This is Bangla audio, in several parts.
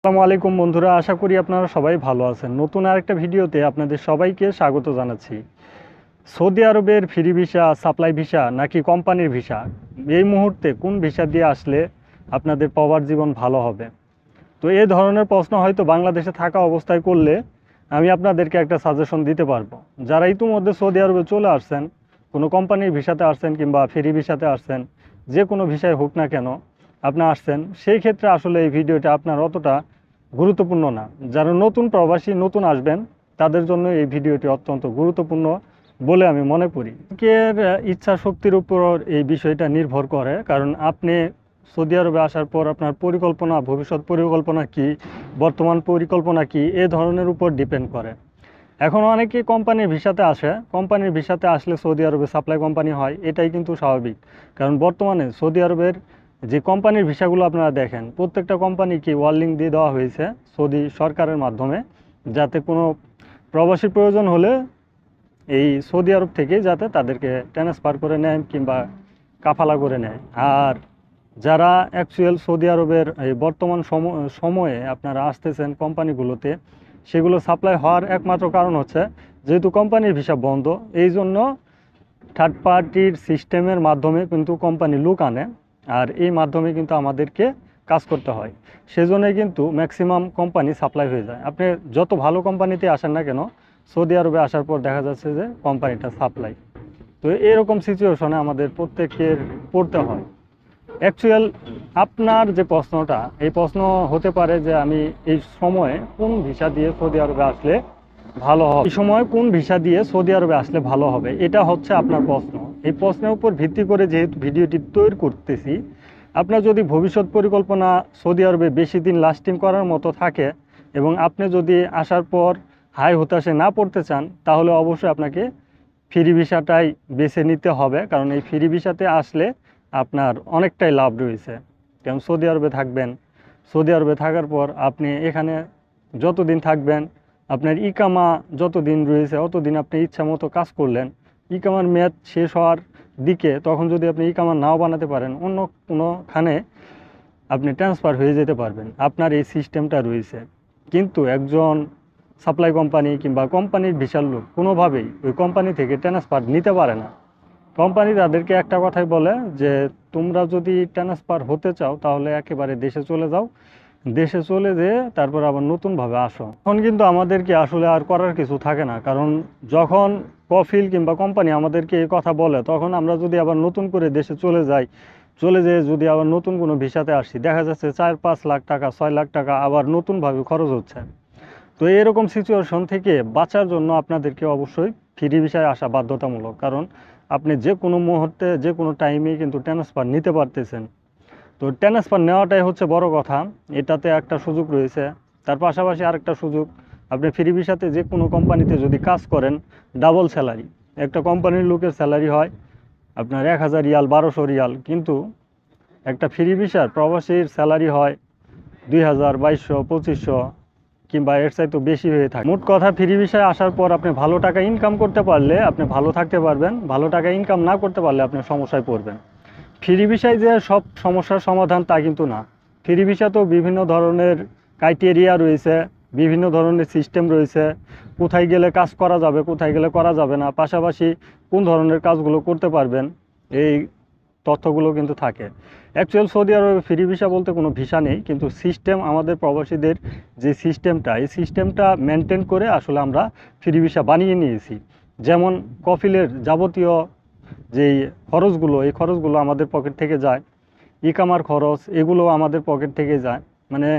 আসসালামু আলাইকুম বন্ধুরা, আশা করি আপনারা সবাই ভালো আছেন। নতুন আরেকটা ভিডিওতে আপনাদের সবাইকে স্বাগত জানাচ্ছি। সৌদি আরবের ফ্রি ভিসা, সাপ্লাই ভিসা নাকি কোম্পানির ভিসা, এই মুহূর্তে কোন ভিসা দিয়ে আসলে আপনাদের প্রবাস জীবন ভালো হবে? তো এই ধরনের প্রশ্ন হয়তো বাংলাদেশে থাকা অবস্থায় করলে আমি আপনাদেরকে একটা সাজেশন দিতে পারবো। যারা ইতিমধ্যে সৌদি আরবে চলে আসছেন, কোনো কোম্পানির ভিসাতে আসছেন কিংবা ফ্রি ভিসাতে আসছেন, যে কোনো ভিসায় হোক না কেন আপনি আসছেন, সেই ক্ষেত্রে আসলে এই ভিডিওটা আপনার অতটা গুরুত্বপূর্ণ না। যারা নতুন প্রবাসী, নতুন আসবেন, তাদের জন্য এই ভিডিওটি অত্যন্ত গুরুত্বপূর্ণ বলে আমি মনে করি। অনেকের ইচ্ছা শক্তির উপর এই বিষয়টা নির্ভর করে, কারণ আপনি সৌদি আরবে আসার পর আপনার পরিকল্পনা, ভবিষ্যৎ পরিকল্পনা কি, বর্তমান পরিকল্পনা কি, এ ধরনের উপর ডিপেন্ড করে। এখন অনেকে কোম্পানির ভিসাতে আসে, কোম্পানির ভিসাতে আসলে সৌদি আরবে সাপ্লাই কোম্পানি হয়, এটাই কিন্তু স্বাভাবিক। কারণ বর্তমানে সৌদি আরবের যে কোম্পানির ভিসাগুলো আপনারা দেখেন, প্রত্যেকটা কোম্পানিকে ওয়ার্নিং দিয়ে দেওয়া হয়েছে সৌদি সরকারের মাধ্যমে, যাতে কোনো প্রবাসী প্রয়োজন হলে এই সৌদি আরব থেকে যাতে তাদেরকে ট্রান্সফার করে নেয় কিংবা কাফালা করে নেয়। আর যারা অ্যাকচুয়াল সৌদি আরবের এই বর্তমান সময়ে আপনারা আসতেছেন কোম্পানিগুলোতে, সেগুলো সাপ্লাই হওয়ার একমাত্র কারণ হচ্ছে যেহেতু কোম্পানির ভিসা বন্ধ, এই জন্য থার্ড পার্টির সিস্টেমের মাধ্যমে কিন্তু কোম্পানি লোক আনে, আর এই মাধ্যমে কিন্তু আমাদেরকে কাজ করতে হয়। সেজন্যই কিন্তু ম্যাক্সিমাম কোম্পানি সাপ্লাই হয়ে যায়। আপনি যত ভালো কোম্পানিতে আসেন না কেন, সৌদি আরবে আসার পর দেখা যাচ্ছে যে কোম্পানিটা সাপ্লাই। তো এরকম সিচুয়েশনে আমাদের প্রত্যেকের পড়তে হয়। অ্যাকচুয়াল আপনার যে প্রশ্নটা, এই প্রশ্ন হতে পারে যে আমি এই সময়ে কোন ভিসা দিয়ে সৌদি আরবে আসলে ভালো হবে, এই সময় কোন ভিসা দিয়ে সৌদি আরবে আসলে ভালো হবে, এটা হচ্ছে আপনার প্রশ্ন। এই প্রশ্নের উপর ভিত্তি করে যেহেতু ভিডিওটি তৈরি করতেছি, আপনার যদি ভবিষ্যৎ পরিকল্পনা সৌদি আরবে বেশি দিন লাস্টিং করার মতো থাকে এবং আপনি যদি আসার পর হাই হতাশে না পড়তে চান, তাহলে অবশ্যই আপনাকে ফ্রি ভিসাটাই বেছে নিতে হবে। কারণ এই ফ্রি ভিসাতে আসলে আপনার অনেকটাই লাভ রয়েছে। কারণ সৌদি আরবে থাকবেন, সৌদি আরবে থাকার পর আপনি এখানে যতদিন থাকবেন, আপনার ইকামা যতদিন রয়েছে অতদিন আপনি ইচ্ছা মতো কাজ করলেন। ইকামার মেয়াদ শেষ হওয়ার দিকে তখন যদি আপনি ইকামা নাও বানাতে পারেন, অন্য কোনোখানে আপনি ট্রান্সফার হয়ে যেতে পারবেন। আপনার এই সিস্টেমটা রয়েছে। কিন্তু একজন সাপ্লাই কোম্পানি কিংবা কোম্পানির বিশাল লোক কোনোভাবেই ওই কোম্পানি থেকে ট্রান্সফার নিতে পারে না। কোম্পানি তাদেরকে একটা কথাই বলে যে তোমরা যদি ট্রান্সফার হতে চাও তাহলে একেবারে দেশে চলে যাও, দেশে চলে যেয়ে তারপর আবার নতুনভাবে আসো। তখন কিন্তু আমাদেরকে আসলে আর করার কিছু থাকে না। কারণ যখন কফিল কিংবা কোম্পানি আমাদেরকে এই কথা বলে, তখন আমরা যদি আবার নতুন করে দেশে চলে যাই, চলে যেয়ে যদি আবার নতুন কোনো ভিসাতে আসি, দেখা যাচ্ছে 4-5 লাখ টাকা, 6 লাখ টাকা আবার নতুনভাবে খরচ হচ্ছে। তো এরকম সিচুয়েশন থেকে বাঁচার জন্য আপনাদেরকে অবশ্যই ফ্রি ভিসায় আসা বাধ্যতামূলক। কারণ আপনি যে কোনো মুহূর্তে, যে কোনো টাইমে কিন্তু ট্রান্সফার নিতে পারতেছেন। তো ট্রান্সফার নেওয়াটাই হচ্ছে বড় কথা। এটাতে একটা সুযোগ রয়েছে। তার পাশাপাশি আরেকটা সুযোগ, আপনি ফ্রি ভিসাতে যে কোনো কোম্পানিতে যদি কাজ করেন, ডাবল স্যালারি। একটা কোম্পানির লোকের স্যালারি হয় আপনার 1000 রিয়াল, 1200 রিয়াল, কিন্তু একটা ফ্রি ভিসার প্রবাসীর স্যালারি হয় 2000, 2200, 2500 কিংবা এর চাইতেও বেশি হয়ে থাকে। মোট কথা, ফ্রি ভিসায় আসার পর আপনি ভালো টাকা ইনকাম করতে পারলে আপনি ভালো থাকতে পারবেন, ভালো টাকা ইনকাম না করতে পারলে আপনি সমস্যায় পড়বেন। ফ্রি ভিসায় যে সব সমস্যার সমাধান তা কিন্তু না। ফ্রি ভিসাতেও বিভিন্ন ধরনের ক্রাইটেরিয়া রয়েছে, বিভিন্ন ধরনের সিস্টেম রয়েছে, কোথায় গেলে কাজ করা যাবে, কোথায় গেলে করা যাবে না, পাশাপাশি কোন ধরনের কাজগুলো করতে পারবেন, এই তথ্যগুলো কিন্তু থাকে। অ্যাকচুয়াল সৌদি আরবে ফ্রি ভিসা বলতে কোনো ভিসা নেই, কিন্তু সিস্টেম, আমাদের প্রবাসীদের যে সিস্টেমটা, এই সিস্টেমটা মেনটেন করে আসলে আমরা ফ্রি ভিসা বানিয়ে নিয়েছি। যেমন কফিলের যাবতীয় যেই খরচগুলো, এই খরচগুলো আমাদের পকেট থেকে যায়। ইকামার খরচ, এগুলো আমাদের পকেট থেকে যায়। মানে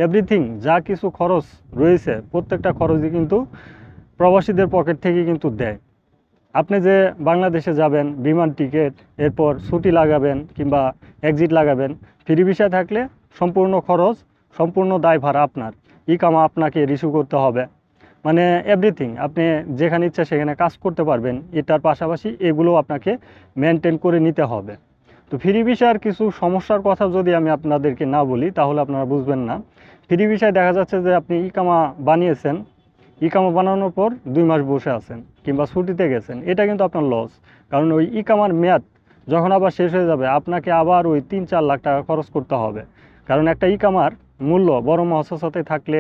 এভরিথিং, যা কিছু খরচ রয়েছে প্রত্যেকটা খরচই কিন্তু প্রবাসীদের পকেট থেকে কিন্তু দেয়। আপনি যে বাংলাদেশে যাবেন, বিমান টিকিট, এরপর ছুটি লাগাবেন কিংবা এক্সিট লাগাবেন, ফ্রি ভিসায় থাকলে সম্পূর্ণ খরচ, সম্পূর্ণ দায়ভার আপনার। ইকামা আপনাকে রিসিভ করতে হবে। মানে এভরিথিং, আপনি যেখানে ইচ্ছা সেখানে কাজ করতে পারবেন। এটার পাশাপাশি এগুলো আপনাকে মেনটেন করে নিতে হবে। তো ফ্রি ভিসার কিছু সমস্যার কথা যদি আমি আপনাদেরকে না বলি তাহলে আপনারা বুঝবেন না। ফ্রি ভিসায় দেখা যাচ্ছে যে আপনি ইকামা বানিয়েছেন, ইকামা বানানোর পর 2 মাস বসে আছেন কিংবা ছুটিতে গেছেন, এটা কিন্তু আপনার লস। কারণ ওই ইকামার মেয়াদ যখন আবার শেষ হয়ে যাবে, আপনাকে আবার ওই 3-4 লাখ টাকা খরচ করতে হবে। কারণ একটা ইকামার মূল্য বড় মহাসাসাতে থাকলে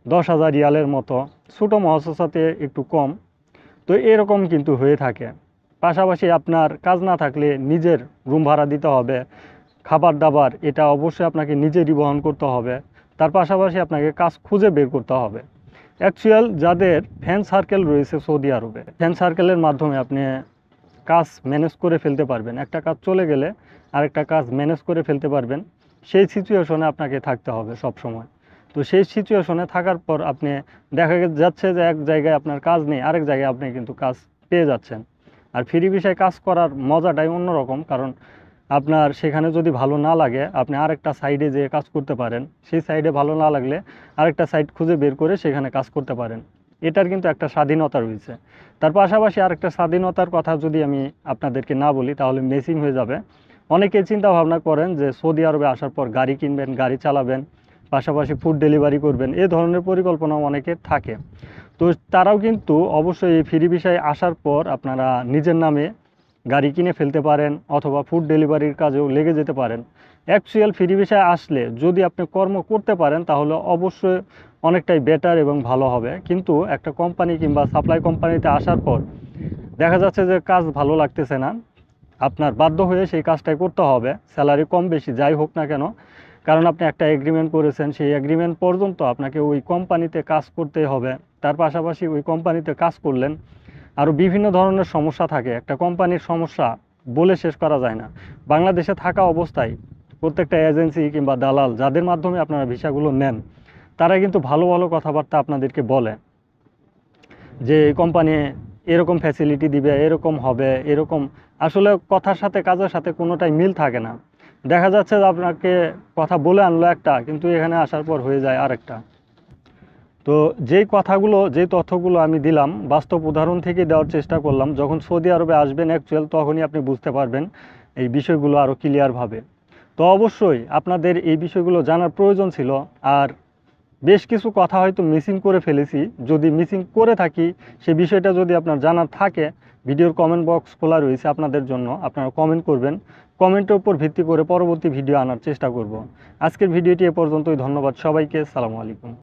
10,000 রিয়ালের মতো, ছোটো মহাসাসাতে একটু কম। তো এরকম কিন্তু হয়ে থাকে। পাশাপাশি আপনার কাজ না থাকলে নিজের রুম ভাড়া দিতে হবে, খাবার দাবার এটা অবশ্যই আপনাকে নিজেরই বহন করতে হবে। তার পাশাপাশি আপনাকে কাজ খুঁজে বের করতে হবে। অ্যাকচুয়াল যাদের ফ্রেন্ড সার্কেল রয়েছে সৌদি আরবে, ফ্রেন্ড সার্কেলের মাধ্যমে আপনি কাজ ম্যানেজ করে ফেলতে পারবেন, একটা কাজ চলে গেলে আরেকটা কাজ ম্যানেজ করে ফেলতে পারবেন। সেই সিচুয়েশনে আপনাকে থাকতে হবে সব সময়। তো সেই সিচুয়েশনে থাকার পর আপনি দেখা যাচ্ছে যে এক জায়গায় আপনার কাজ নেই, আরেক জায়গায় আপনি কিন্তু কাজ পেয়ে যাচ্ছেন। আর ফ্রি ভিসায় কাজ করার মজাটাই অন্যরকম, কারণ আপনার সেখানে যদি ভালো না লাগে আপনি আরেকটা সাইডে যেয়ে কাজ করতে পারেন, সেই সাইডে ভালো না লাগলে আরেকটা সাইড খুঁজে বের করে সেখানে কাজ করতে পারেন। এটার কিন্তু একটা স্বাধীনতা রয়েছে। তার পাশাপাশি আরেকটা স্বাধীনতার কথা যদি আমি আপনাদেরকে না বলি তাহলে মিসিং হয়ে যাবে। অনেকে চিন্তা ভাবনা করেন যে সৌদি আরবে আসার পর গাড়ি কিনবেন, গাড়ি চালাবেন, পাশাপাশি ফুড ডেলিভারি করবেন, এ ধরনের পরিকল্পনা অনেকের থাকে। তো তারাও কিন্তু অবশ্যই এই ফ্রি ভিসায় আসার পর আপনারা নিজের নামে গাড়ি কিনে ফেলতে পারেন অথবা ফুড ডেলিভারির কাজেও লেগে যেতে পারেন। অ্যাকচুয়াল ফ্রি ভিসায় আসলে যদি আপনি কর্ম করতে পারেন তাহলে অবশ্যই অনেকটাই বেটার এবং ভালো হবে। কিন্তু একটা কোম্পানি কিংবা সাপ্লাই কোম্পানিতে আসার পর দেখা যাচ্ছে যে কাজ ভালো লাগতেছে না, আপনার বাধ্য হয়ে সেই কাজটাই করতে হবে, স্যালারি কম বেশি যাই হোক না কেন। কারণ আপনি একটা এগ্রিমেন্ট করেছেন, সেই এগ্রিমেন্ট পর্যন্ত আপনাকে ওই কোম্পানিতে কাজ করতে হবে। তার পাশাপাশি ওই কোম্পানিতে কাজ করলেন আরও বিভিন্ন ধরনের সমস্যা থাকে। একটা কোম্পানির সমস্যা বলে শেষ করা যায় না। বাংলাদেশে থাকা অবস্থায় প্রত্যেকটা এজেন্সি কিংবা দালাল যাদের মাধ্যমে আপনারা ভিসাগুলো নেন, তারা কিন্তু ভালো ভালো কথাবার্তা আপনাদেরকে বলে যে এই কোম্পানি এরকম ফ্যাসিলিটি দিবে, এরকম হবে, এরকম। আসলে কথার সাথে কাজের সাথে কোনোটাই মিল থাকে না। দেখা যাচ্ছে যে আপনাকে কথা বলে আনলো একটা, কিন্তু এখানে আসার পর হয়ে যায় আরেকটা। তো যেই কথাগুলো, যেই তথ্যগুলো আমি দিলাম বাস্তব উদাহরণ থেকে দেওয়ার চেষ্টা করলাম। যখন সৌদি আরবে আসবেন অ্যাকচুয়াল তখনই আপনি বুঝতে পারবেন এই বিষয়গুলো আরও ক্লিয়ারভাবে। তো অবশ্যই আপনাদের এই বিষয়গুলো জানার প্রয়োজন ছিল। আর বেশ কিছু কথা হয়তো মিসিং করে ফেলেছি, যদি মিসিং করে থাকি সে বিষয়টা যদি আপনার জানার থাকে, ভিডিওর কমেন্ট বক্স খোলা রয়েছে আপনাদের জন্য, আপনারা কমেন্ট করবেন। কমেন্টের উপর ভিত্তি করে পরবর্তী ভিডিও আনার চেষ্টা করব। আজকের ভিডিওটি এ পর্যন্তই। ধন্যবাদ সবাইকে। আসসালামু আলাইকুম।